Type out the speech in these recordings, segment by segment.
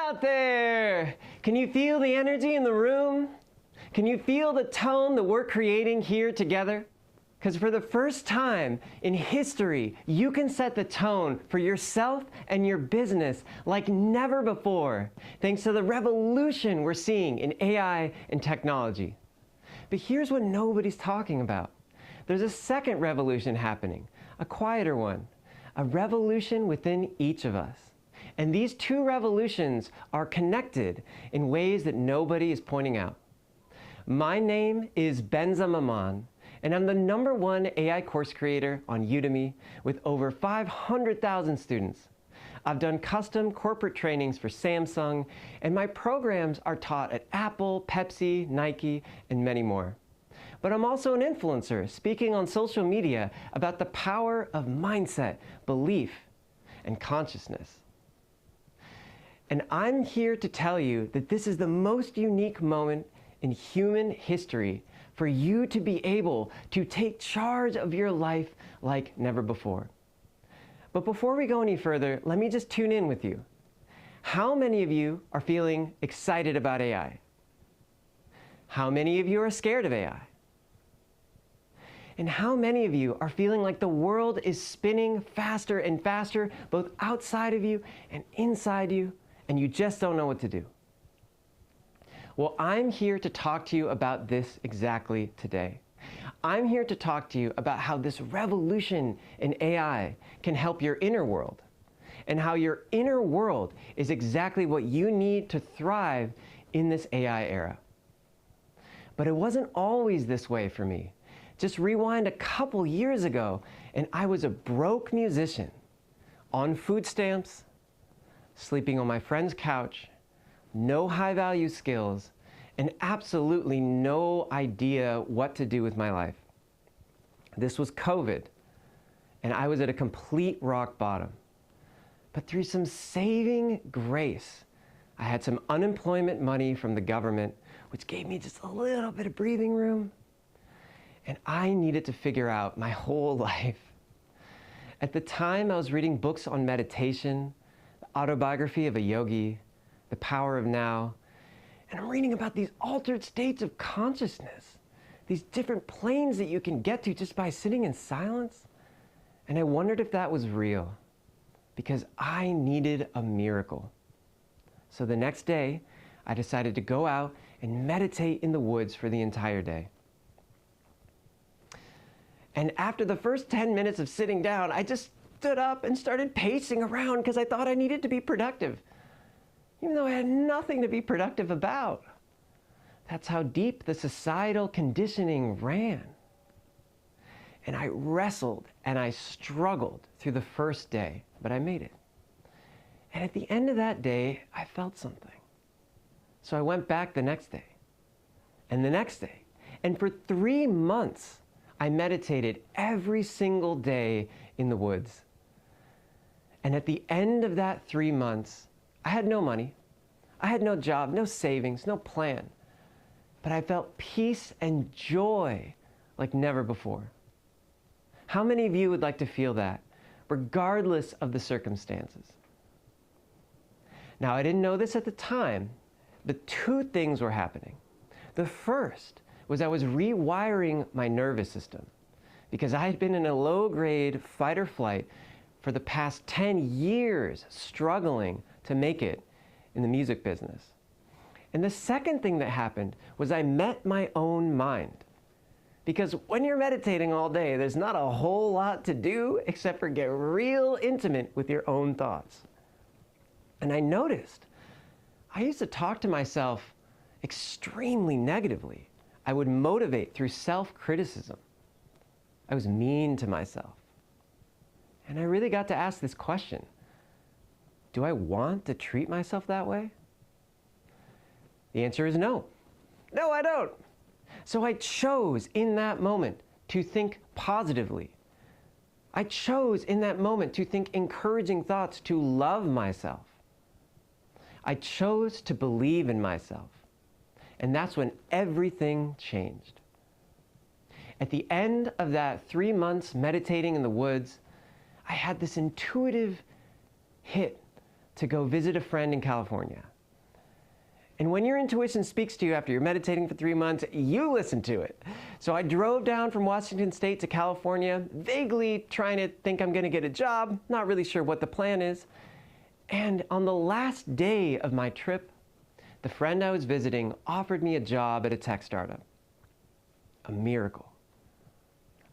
out there? Can you feel the energy in the room? Can you feel the tone that we're creating here together? Because for the first time in history, you can set the tone for yourself and your business like never before, thanks to the revolution we're seeing in AI and technology. But here's what nobody's talking about. There's a second revolution happening, a quieter one, a revolution within each of us. And these two revolutions are connected in ways that nobody is pointing out. My name is BENZA Maman, and I'm the #1 AI course creator on Udemy with over 500,000 students. I've done custom corporate trainings for Samsung, and my programs are taught at Apple, Pepsi, Nike, and many more. But I'm also an influencer, speaking on social media about the power of mindset, belief, and consciousness. And I'm here to tell you that this is the most unique moment in human history for you to be able to take charge of your life like never before. But before we go any further, let me just tune in with you. How many of you are feeling excited about AI? How many of you are scared of AI? And how many of you are feeling like the world is spinning faster and faster, both outside of you and inside you, and you just don't know what to do? Well, I'm here to talk to you about this exactly today. I'm here to talk to you about how this revolution in AI can help your inner world, and how your inner world is exactly what you need to thrive in this AI era. But it wasn't always this way for me. Just rewind a couple years ago, and I was a broke musician, on food stamps, sleeping on my friend's couch, no high-value skills, and absolutely no idea what to do with my life. This was COVID, and I was at a complete rock bottom. But through some saving grace, I had some unemployment money from the government, which gave me just a little bit of breathing room. And I needed to figure out my whole life. At the time, I was reading books on meditation, the autobiography of a yogi, The Power of Now, and I'm reading about these altered states of consciousness, these different planes that you can get to just by sitting in silence. And I wondered if that was real, because I needed a miracle. So the next day, I decided to go out and meditate in the woods for the entire day. And after the first 10 minutes of sitting down, I just stood up and started pacing around because I thought I needed to be productive, even though I had nothing to be productive about. That's how deep the societal conditioning ran. And I wrestled and I struggled through the first day, but I made it. And at the end of that day, I felt something. So I went back the next day, and the next day. And for 3 months, I meditated every single day in the woods. And at the end of that 3 months, I had no money. I had no job, no savings, no plan. But I felt peace and joy like never before. How many of you would like to feel that, regardless of the circumstances? Now, I didn't know this at the time, but 2 things were happening. The first was I was rewiring my nervous system, because I had been in a low-grade fight or flight for the past 10 years, struggling to make it in the music business. And the second thing that happened was I met my own mind. Because when you're meditating all day, there's not a whole lot to do except for get real intimate with your own thoughts. And I noticed I used to talk to myself extremely negatively. I would motivate through self-criticism. I was mean to myself. And I really got to ask this question: do I want to treat myself that way? The answer is no. No, I don't. So I chose in that moment to think positively. I chose in that moment to think encouraging thoughts, to love myself. I chose to believe in myself. And that's when everything changed. At the end of that 3 months meditating in the woods, I had this intuitive hit to go visit a friend in California. And when your intuition speaks to you after you're meditating for 3 months, you listen to it. So I drove down from Washington State to California, vaguely trying to think I'm going to get a job, not really sure what the plan is. And on the last day of my trip, the friend I was visiting offered me a job at a tech startup. A miracle.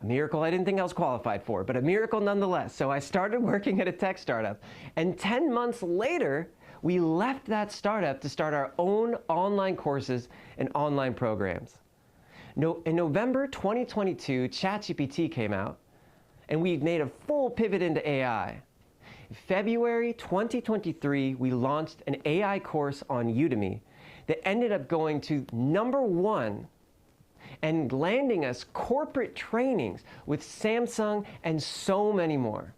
A miracle I didn't think I was qualified for, but a miracle nonetheless. So I started working at a tech startup, and 10 months later, we left that startup to start our own online courses and online programs. In November 2022, ChatGPT came out, and we made a full pivot into AI. In February 2023, we launched an AI course on Udemy that ended up going to #1 and landing us corporate trainings with Samsung and so many more.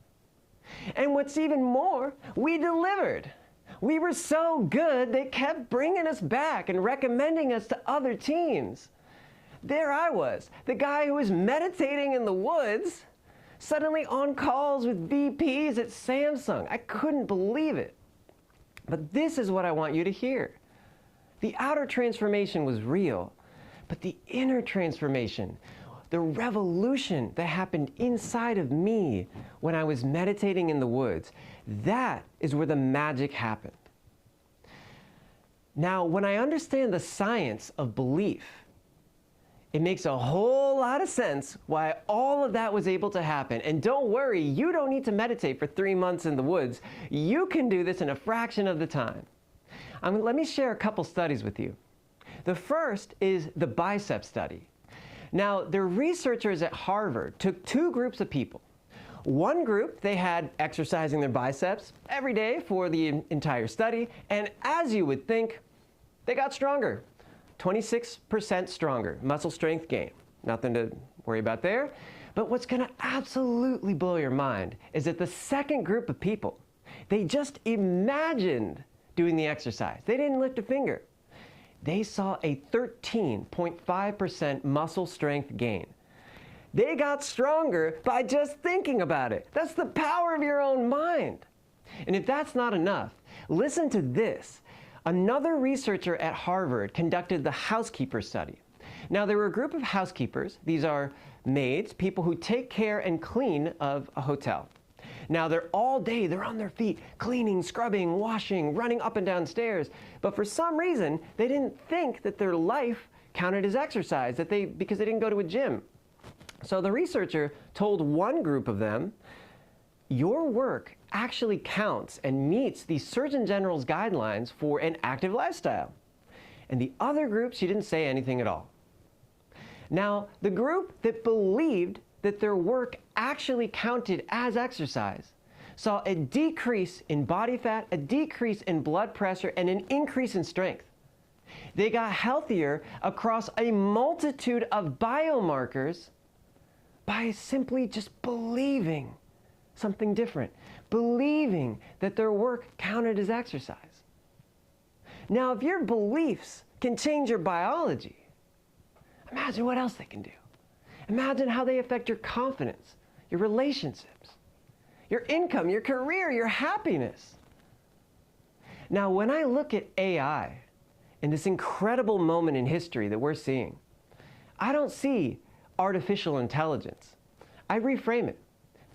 And what's even more, we delivered. We were so good, they kept bringing us back and recommending us to other teams. There I was, the guy who was meditating in the woods, suddenly on calls with VPs at Samsung. I couldn't believe it. But this is what I want you to hear. The outer transformation was real, but the inner transformation, the revolution that happened inside of me when I was meditating in the woods, that is where the magic happened. Now, when I understand the science of belief, it makes a whole lot of sense why all of that was able to happen. And don't worry, you don't need to meditate for 3 months in the woods. You can do this in a fraction of the time. Let me share a couple studies with you. The first is the bicep study. Now, the researchers at Harvard took 2 groups of people. One group, they had exercising their biceps every day for the entire study, and as you would think, they got stronger. 26% stronger, muscle strength gain. Nothing to worry about there. But what's going to absolutely blow your mind is that the second group of people, they just imagined doing the exercise. They didn't lift a finger. They saw a 13.5% muscle strength gain. They got stronger by just thinking about it. That's the power of your own mind. And if that's not enough, listen to this. Another researcher at Harvard conducted the housekeeper study. Now, there were a group of housekeepers. These are maids, people who take care and clean of a hotel. Now, they're all day, they're on their feet, cleaning, scrubbing, washing, running up and down stairs. But for some reason, they didn't think that their life counted as exercise, because they didn't go to a gym. So the researcher told one group of them, your work actually counts and meets the Surgeon General's guidelines for an active lifestyle. And the other group, she didn't say anything at all. Now, the group that believed that their work actually counted as exercise saw a decrease in body fat, a decrease in blood pressure, and an increase in strength. They got healthier across a multitude of biomarkers by simply just believing something different, believing that their work counted as exercise. Now, if your beliefs can change your biology, imagine what else they can do. Imagine how they affect your confidence, your relationships, your income, your career, your happiness. Now, when I look at AI in this incredible moment in history that we're seeing, I don't see artificial intelligence. I reframe it.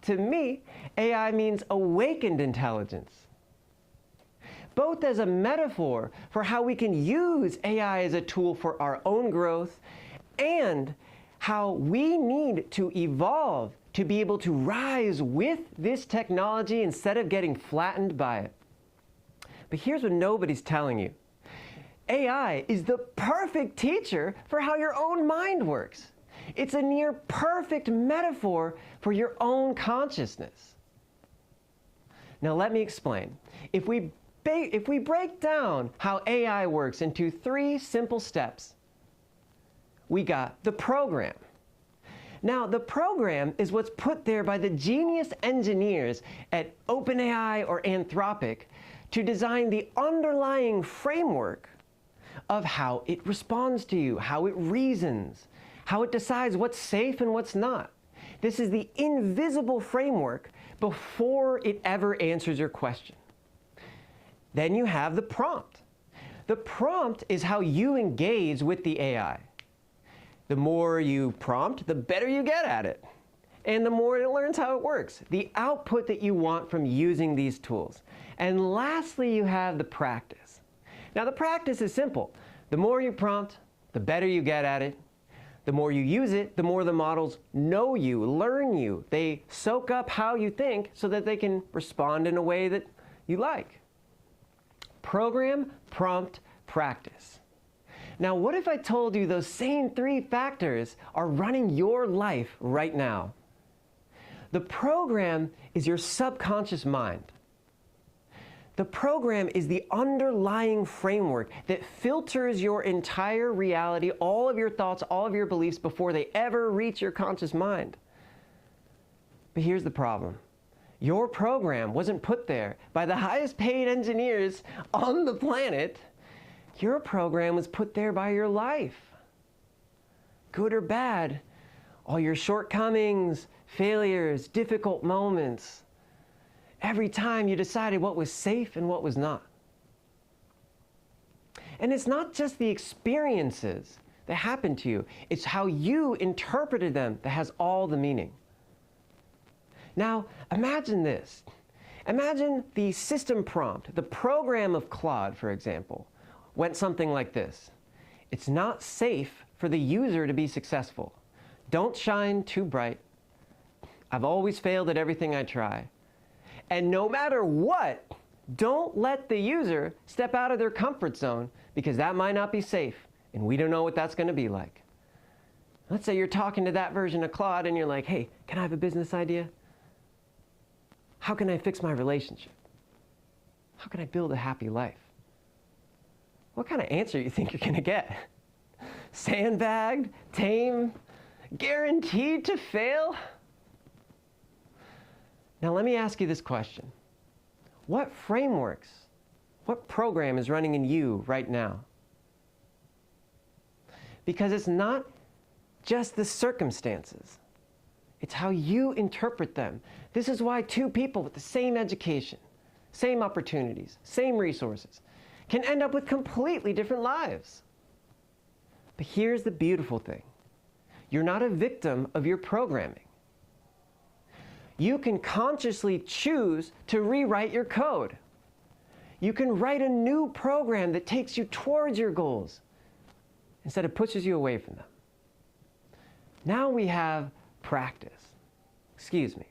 To me, AI means awakened intelligence. Both as a metaphor for how we can use AI as a tool for our own growth and how we need to evolve to be able to rise with this technology instead of getting flattened by it. But here's what nobody's telling you. AI is the perfect teacher for how your own mind works. It's a near perfect metaphor for your own consciousness. Now let me explain. If we break down how AI works into 3 simple steps, we got the program. Now, the program is what's put there by the genius engineers at OpenAI or Anthropic to design the underlying framework of how it responds to you, how it reasons, how it decides what's safe and what's not. This is the invisible framework before it ever answers your question. Then you have the prompt. The prompt is how you engage with the AI. The more you prompt, the better you get at it. And the more it learns how it works, the output that you want from using these tools. And lastly, you have the practice. Now, the practice is simple. The more you prompt, the better you get at it. The more you use it, the more the models know you, learn you. They soak up how you think so that they can respond in a way that you like. Program, prompt, practice. Now, what if I told you those same 3 factors are running your life right now? The program is your subconscious mind. The program is the underlying framework that filters your entire reality, all of your thoughts, all of your beliefs before they ever reach your conscious mind. But here's the problem. Your program wasn't put there by the highest paid engineers on the planet. Your program was put there by your life. Good or bad, all your shortcomings, failures, difficult moments, every time you decided what was safe and what was not. And it's not just the experiences that happened to you, it's how you interpreted them that has all the meaning. Now, imagine this. Imagine the system prompt, the program of Claude, for example, went something like this. It's not safe for the user to be successful. Don't shine too bright. I've always failed at everything I try. And no matter what, don't let the user step out of their comfort zone because that might not be safe and we don't know what that's going to be like. Let's say you're talking to that version of Claude and you're like, hey, can I have a business idea? How can I fix my relationship? How can I build a happy life? What kind of answer you think you're going to get? Sandbagged, tame, guaranteed to fail? Now let me ask you this question. What frameworks, what program is running in you right now? Because it's not just the circumstances. It's how you interpret them. This is why 2 people with the same education, same opportunities, same resources, can end up with completely different lives. But here's the beautiful thing. You're not a victim of your programming. You can consciously choose to rewrite your code. You can write a new program that takes you towards your goals instead of pushes you away from them. Now we have practice. Excuse me.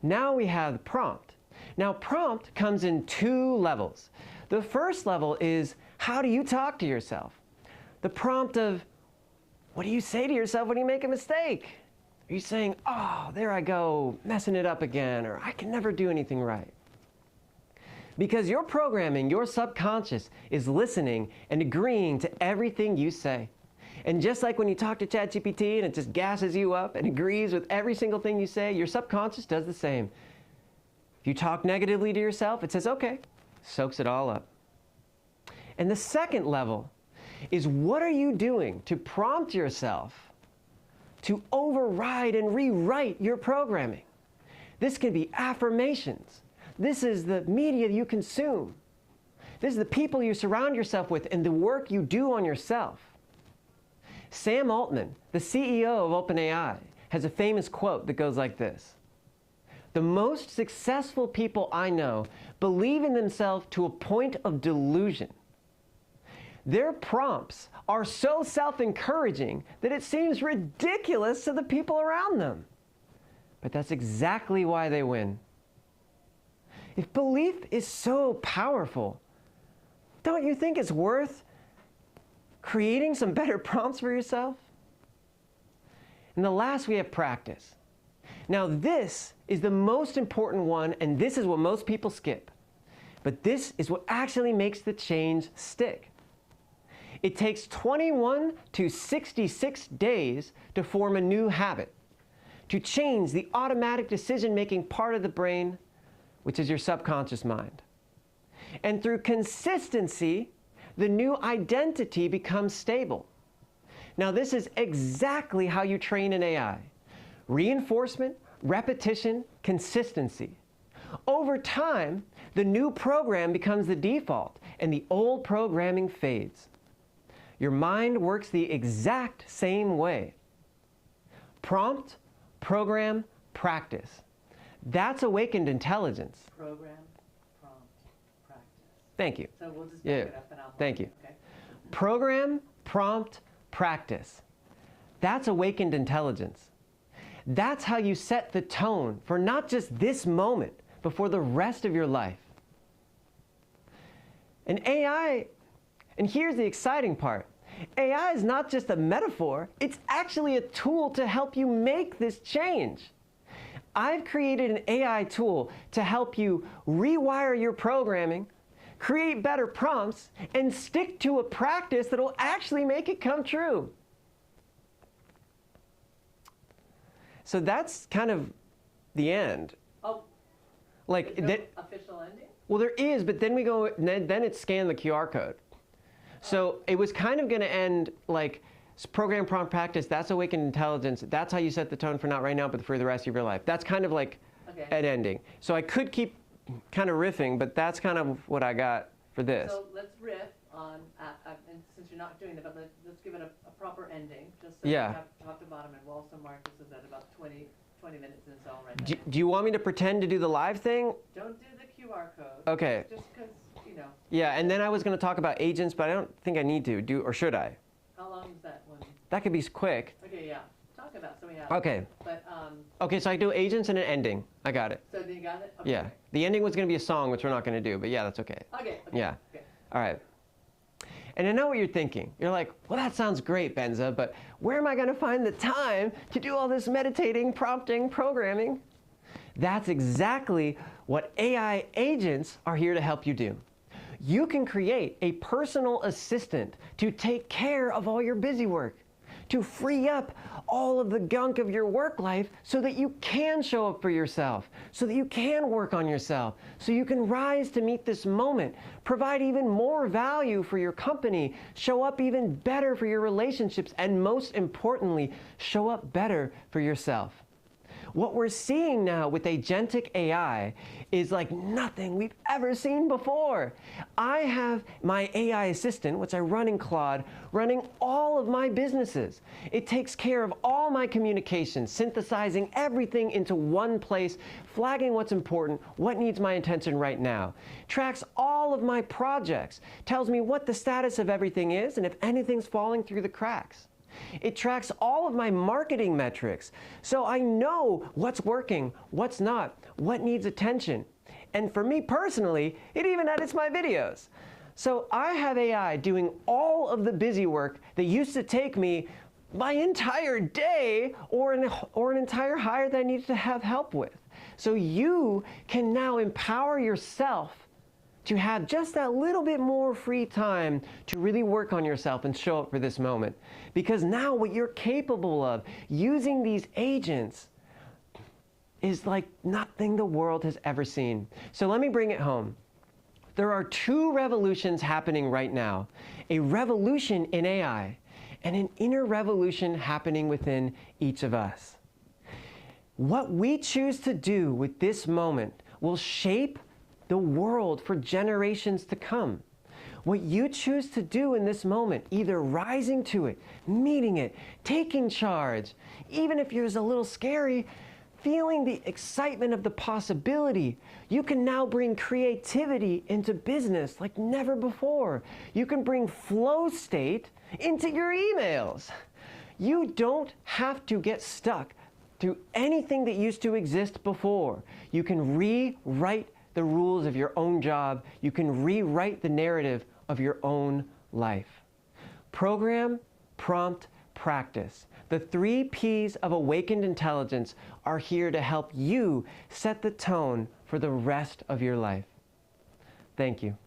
Now we have prompt. Now prompt comes in 2 levels. The first level is, how do you talk to yourself? The prompt of, what do you say to yourself when you make a mistake? Are you saying, oh, there I go, messing it up again, or I can never do anything right? Because your programming, your subconscious, is listening and agreeing to everything you say. And just like when you talk to ChatGPT and it just gasses you up and agrees with every single thing you say, your subconscious does the same. If you talk negatively to yourself, it says, okay, soaks it all up. And the second level is, what are you doing to prompt yourself to override and rewrite your programming? This can be affirmations. This is the media you consume. This is the people you surround yourself with and the work you do on yourself. Sam Altman, the CEO of OpenAI, has a famous quote that goes like this. The most successful people I know believe in themselves to a point of delusion. Their prompts are so self-encouraging that it seems ridiculous to the people around them. But that's exactly why they win. If belief is so powerful, don't you think it's worth creating some better prompts for yourself? And the last, we have practice. Now this is the most important one, and this is what most people skip. But this is what actually makes the change stick. It takes 21 to 66 days to form a new habit, to change the automatic decision-making part of the brain, which is your subconscious mind. And through consistency, the new identity becomes stable. Now this is exactly how you train an AI. Reinforcement, repetition, consistency. Over time, the new program becomes the default and the old programming fades. Your mind works the exact same way. Prompt, program, practice. That's awakened intelligence. Program, prompt, practice. Thank you. So we'll just back it up and I'll Thank you. Okay. Program, prompt, practice. That's awakened intelligence. That's how you set the tone for not just this moment, but for the rest of your life. And AI, and here's the exciting part, AI is not just a metaphor, it's actually a tool to help you make this change. I've created an AI tool to help you rewire your programming, create better prompts, and stick to a practice that will actually make it come true. So that's kind of the end. Oh, like there's no that. official ending? Well, there is, but then we go. Then it scanned the QR code. So it was kind of going to end like program, prompt, practice. That's awakened intelligence. That's how you set the tone for not right now, but for the rest of your life. That's kind of like an ending. So I could keep kind of riffing, but that's kind of what I got for this. So let's riff on, and since you're not doing it, but let's give it a proper ending, just so Yeah. we have top to bottom, and we'll also mark this is at about 20 minutes in its own right. Do you want me to pretend to do the live thing? Don't do the QR code. Okay. Just because, you know. Yeah, and then I was going to talk about agents, but I don't think I need to. Or should I? How long is that one? That could be quick. Okay, yeah. Talk about so we have. Okay. But Okay, so I do agents and an ending. I got it. so you got it? Okay. Yeah. The ending was going to be a song, which we're not going to do, but yeah, that's okay. Okay. Yeah. Okay. All right. And I know what you're thinking. You're like, well, that sounds great, Benza, but where am I going to find the time to do all this meditating, prompting, programming? That's exactly what AI agents are here to help you do. You can create a personal assistant to take care of all your busy work, to free up all of the gunk of your work life so that you can show up for yourself, so that you can work on yourself, so you can rise to meet this moment, provide even more value for your company, show up even better for your relationships, and most importantly, show up better for yourself. What we're seeing now with agentic AI is like nothing we've ever seen before. I have my AI assistant, which I run in Claude, running all of my businesses. It takes care of all my communications, synthesizing everything into one place, flagging what's important, what needs my attention right now, tracks all of my projects, tells me what the status of everything is and if anything's falling through the cracks. It tracks all of my marketing metrics, so I know what's working, what's not, what needs attention. And for me personally, it even edits my videos. So I have AI doing all of the busy work that used to take me my entire day or an entire hire that I needed to have help with. So you can now empower yourself to have just that little bit more free time to really work on yourself and show up for this moment. Because now what you're capable of using these agents is like nothing the world has ever seen. So let me bring it home. There are two revolutions happening right now. A revolution in AI and an inner revolution happening within each of us. What we choose to do with this moment will shape the world for generations to come. What you choose to do in this moment, either rising to it, meeting it, taking charge, even if it's a little scary, feeling the excitement of the possibility. You can now bring creativity into business like never before. You can bring flow state into your emails. You don't have to get stuck through anything that used to exist before. You can rewrite the rules of your own job. You can rewrite the narrative of your own life. Program, prompt, practice. The 3 P's of awakened intelligence are here to help you set the tone for the rest of your life. Thank you.